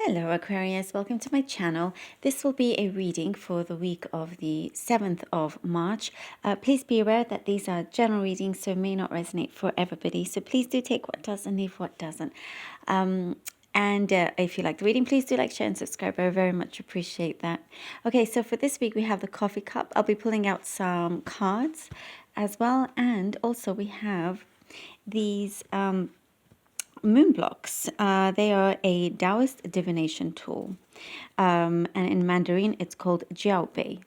Hello Aquarius, welcome to my channel. This will be a reading for the week of the 7th of March. Please be aware that these are general readings, so may not resonate for everybody. So please do take what does and leave what doesn't. And if you like the reading, please do like, share and subscribe. I very much appreciate that. Okay, so for this week we have the coffee cup. I'll be pulling out some cards as well. And also we have these moon blocks. They are a Taoist divination tool, and in Mandarin it's called jiaobei,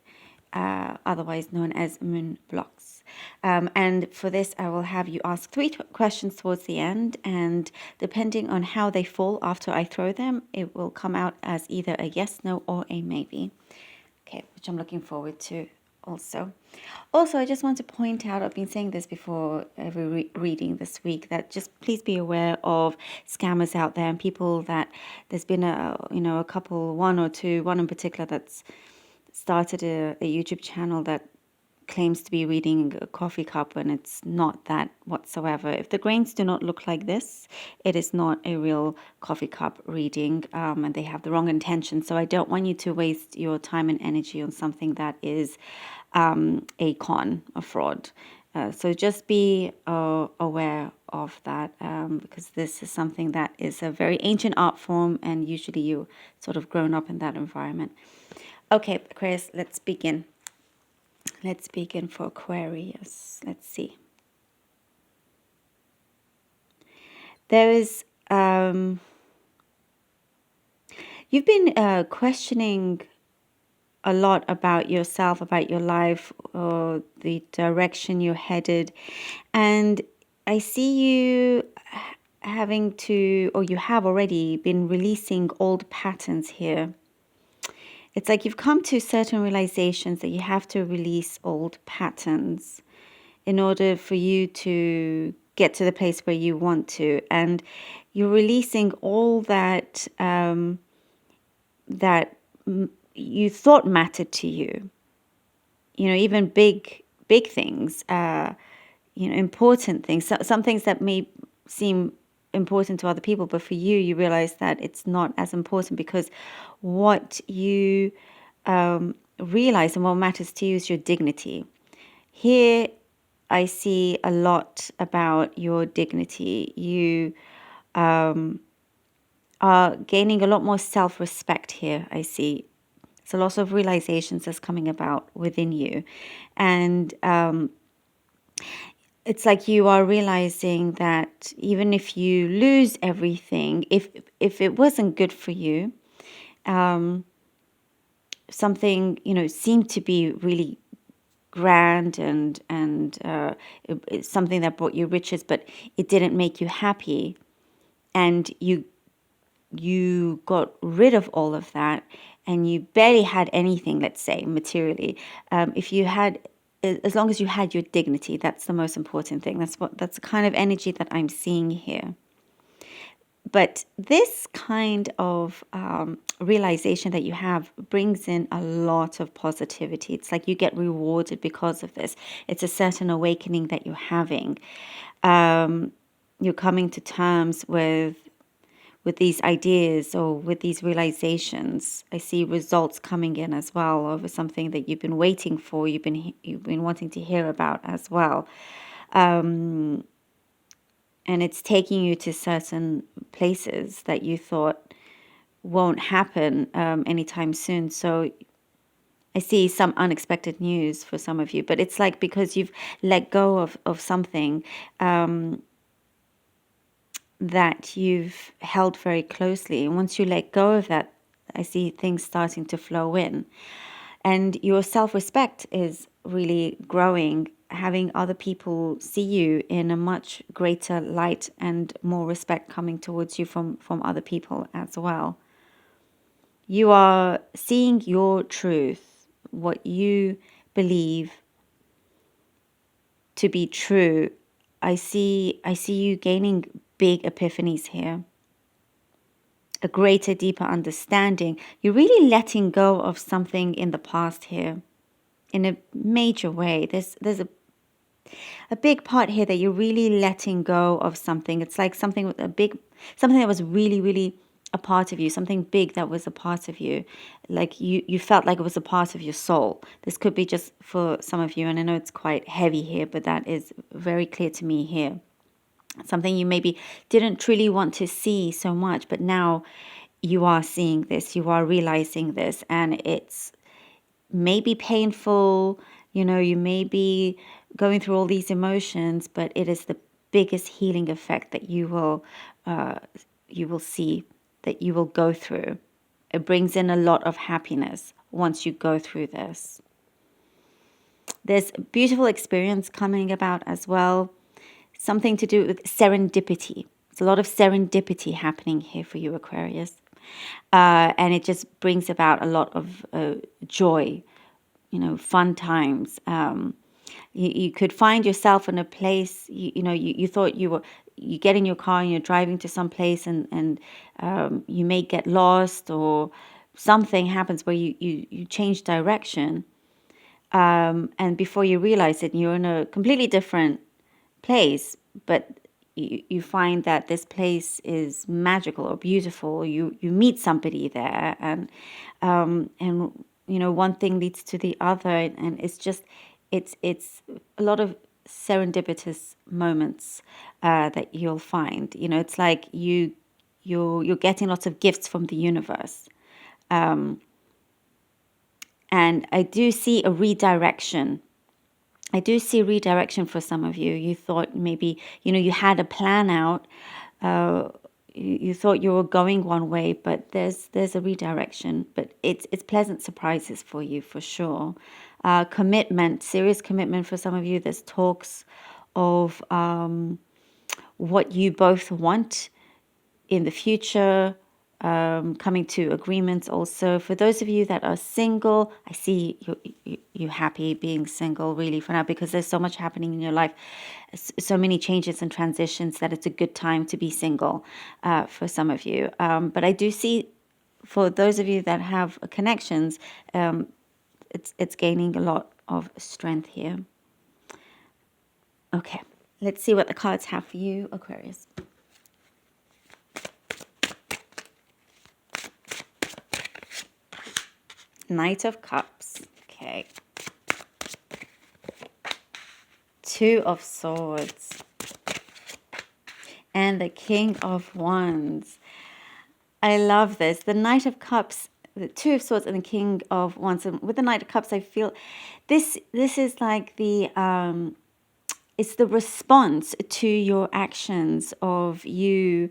otherwise known as moon blocks. And for this I will have you ask three questions towards the end, and depending on how they fall after I throw them, it will come out as either a yes, no, or a maybe. Okay, which I'm looking forward to also. Also, I just want to point out, I've been saying this before every reading this week, that just please be aware of scammers out there and people that there's been a couple, one in particular that's started a YouTube channel that claims to be reading a coffee cup, and it's not that whatsoever. If the grains do not look like this, it is not a real coffee cup reading, and they have the wrong intention. So I don't want you to waste your time and energy on something that is a con, a fraud. So just be aware of that, because this is something that is a very ancient art form, and usually you sort of grown up in that environment. Okay, Aquarius, let's begin. Let's begin for Aquarius. Let's see. There is, you've been questioning a lot about yourself, about your life, or the direction you're headed. And I see you having to, or you have already been releasing old patterns here. It's like you've come to certain realizations that you have to release old patterns in order for you to get to the place where you want to. And you're releasing all that that you thought mattered to you. You know, even big things, important things. Some things that may seem important to other people, but for you, you realize that it's not as important, because what you realize and what matters to you is your dignity. Here, I see a lot about your dignity. You are gaining a lot more self-respect here, I see. It's a lot of realizations that's coming about within you. And it's like you are realizing that even if you lose everything, if it wasn't good for you, something, seemed to be really grand and it's something that brought you riches, but it didn't make you happy, and you got rid of all of that, and you barely had anything, let's say, materially. If you had, as long as you had your dignity, that's the most important thing. That's the kind of energy that I'm seeing here. But this kind of realization that you have brings in a lot of positivity. It's like you get rewarded because of this. It's a certain awakening that you're having. You're coming to terms with these ideas or with these realizations. I see results coming in as well over something that you've been waiting for, you've been wanting to hear about as well. And it's taking you to certain places that you thought won't happen anytime soon. So I see some unexpected news for some of you, but it's like because you've let go of something that you've held very closely. And once you let go of that, I see things starting to flow in. And your self-respect is really growing, having other people see you in a much greater light and more respect coming towards you from other people as well. You are seeing your truth, what you believe to be true. I see you gaining big epiphanies here, a greater, deeper understanding. You're really letting go of something in the past here in a major way. There's a big part here that you're really letting go of something. It's like something that was really, really a part of you, something big that was a part of you, like you felt like it was a part of your soul. This could be just for some of you, and I know it's quite heavy here, but that is very clear to me here. Something you maybe didn't truly want to see so much, but now you are seeing this, you are realizing this, and it's maybe painful, you may be going through all these emotions, but it is the biggest healing effect that you will see, that you will go through. It brings in a lot of happiness once you go through this. There's a beautiful experience coming about as well, something to do with serendipity. There's a lot of serendipity happening here for you, Aquarius. And it just brings about a lot of joy, fun times. You could find yourself in a place, you thought you get in your car and you're driving to some place, and you may get lost, or something happens where you change direction. And before you realize it, you're in a completely different place, but you find that this place is magical or beautiful. You meet somebody there, and one thing leads to the other, and it's a lot of serendipitous moments that you'll find. It's like you're getting lots of gifts from the universe. And I do see a redirection. I do see redirection for some of you. You thought maybe, you had a plan out. You thought you were going one way, but there's a redirection. But it's pleasant surprises for you, for sure. Commitment, serious commitment for some of you. There's talks of what you both want in the future, coming to agreements also. For those of you that are single, I see you happy being single really for now, because there's so much happening in your life, so many changes and transitions, that it's a good time to be single for some of you. But I do see, for those of you that have connections, it's gaining a lot of strength here. Okay, let's see what the cards have for you, Aquarius. Knight of Cups. Okay. Two of Swords. And the King of Wands. I love this. The Knight of Cups, the Two of Swords and the King of Wands. And with the Knight of Cups, I feel this is like it's the response to your actions of you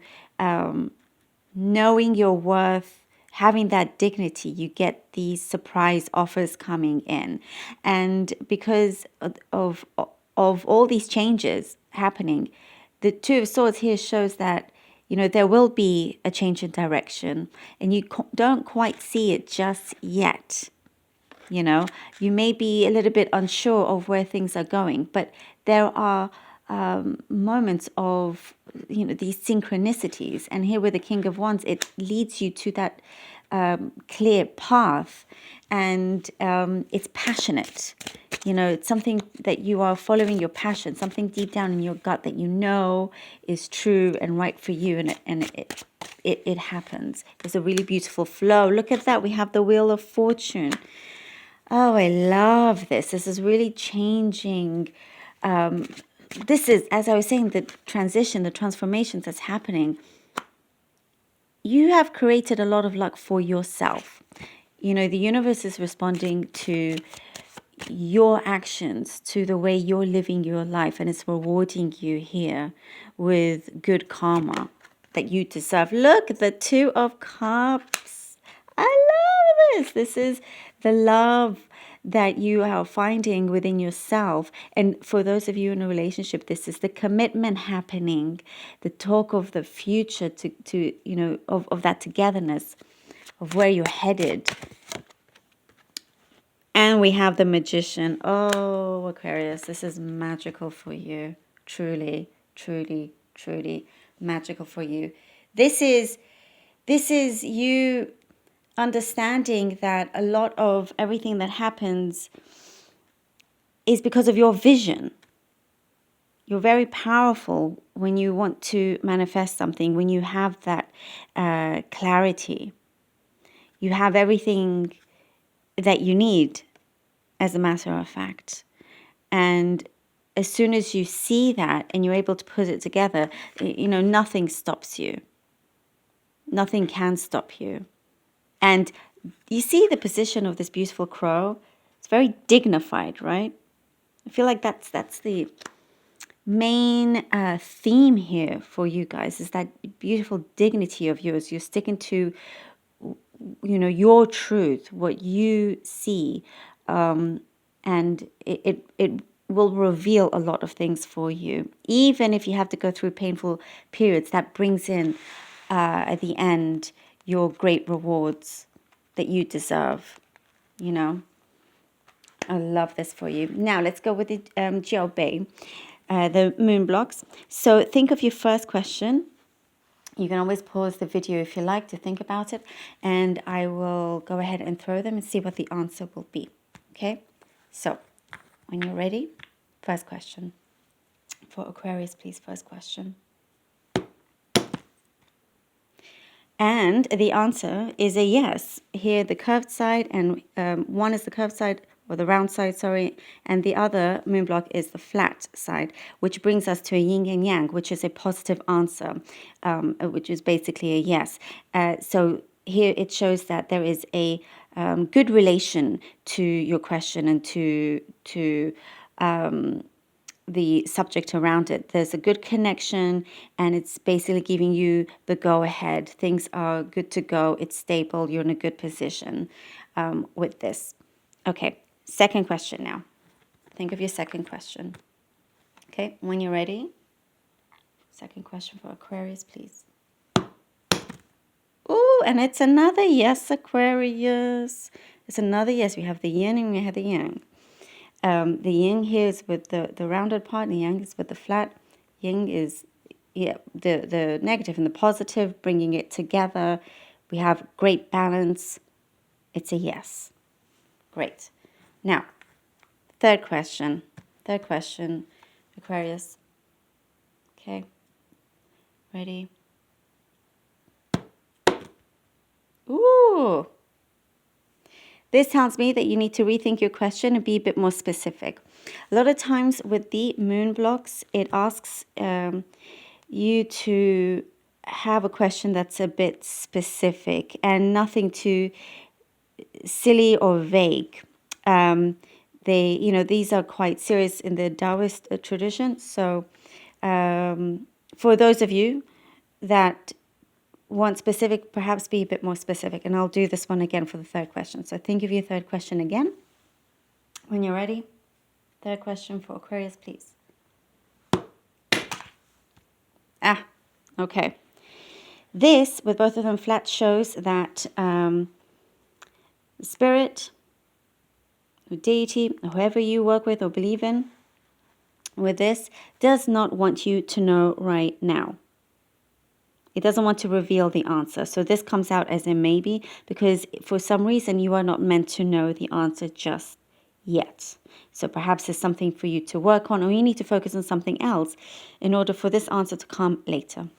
knowing your worth, having that dignity. You get these surprise offers coming in, and because of all these changes happening, the Two of Swords here shows that there will be a change in direction, and you don't quite see it just yet. You may be a little bit unsure of where things are going, but there are moments of these synchronicities, and here with the King of Wands, it leads you to that clear path, and it's passionate. It's something that you are following your passion, something deep down in your gut that is true and right for you, and it happens. There's a really beautiful flow. Look at that. We have the Wheel of Fortune. Oh, I love this. This is really changing. This is, as I was saying, the transition, the transformations that's happening. You have created a lot of luck for yourself. The universe is responding to your actions, to the way you're living your life, and it's rewarding you here with good karma that you deserve. Look, the Two of Cups. I love this. This is the love that you are finding within yourself. And for those of you in a relationship, this is the commitment happening, the talk of the future, of that togetherness, of where you're headed. And we have the Magician. Oh, Aquarius, this is magical for you. Truly, truly, truly magical for you. This is you understanding that a lot of everything that happens is because of your vision. You're very powerful when you want to manifest something, when you have that clarity. You have everything that you need, as a matter of fact. And as soon as you see that and you're able to put it together, nothing stops you. Nothing can stop you. And you see the position of this beautiful crow? It's very dignified, right? I feel like that's the main theme here for you guys, is that beautiful dignity of yours. You're sticking to, your truth, what you see, and it will reveal a lot of things for you. Even if you have to go through painful periods, that brings in at the end your great rewards that you deserve. I love this for you. Now let's go with the Jiaobei, the moon blocks. So think of your first question. You can always pause the video if you like to think about it, and I will go ahead and throw them and see what the answer will be. Okay, so when you're ready, first question. For Aquarius, please, first question. And the answer is a yes. Here, the curved side, and one is the curved side, or the round side, sorry, and the other moon block is the flat side, which brings us to a yin and yang, which is a positive answer, which is basically a yes. So here it shows that there is a good relation to your question and to the subject around it. There's a good connection, and it's basically giving you the go ahead. Things are good to go. It's stable. You're in a good position with this. Okay, second question now. Think of your second question. Okay, when you're ready, second question for Aquarius, please. Ooh, and it's another yes, Aquarius. It's another yes. We have the yin and we have the yang. The yin here is with the rounded part, and the yang is with the flat. Yin is the negative and the positive, bringing it together. We have great balance. It's a yes. Great. Now, third question. Third question, Aquarius. Okay. Ready? Ooh. This tells me that you need to rethink your question and be a bit more specific. A lot of times with the moon blocks, it asks you to have a question that's a bit specific and nothing too silly or vague. These are quite serious in the Taoist tradition. So for those of you that want specific, perhaps be a bit more specific. And I'll do this one again for the third question. So think of your third question again. When you're ready, third question for Aquarius, please. Okay. This, with both of them flat, shows that spirit, or deity, or whoever you work with or believe in, with this, does not want you to know right now. It doesn't want to reveal the answer. So this comes out as a maybe, because for some reason you are not meant to know the answer just yet. So perhaps there's something for you to work on, or you need to focus on something else in order for this answer to come later.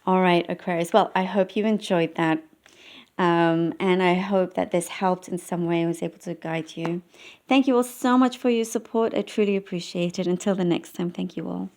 All right, Aquarius. Well, I hope you enjoyed that. And I hope that this helped in some way and was able to guide you. Thank you all so much for your support. I truly appreciate it. Until the next time, thank you all.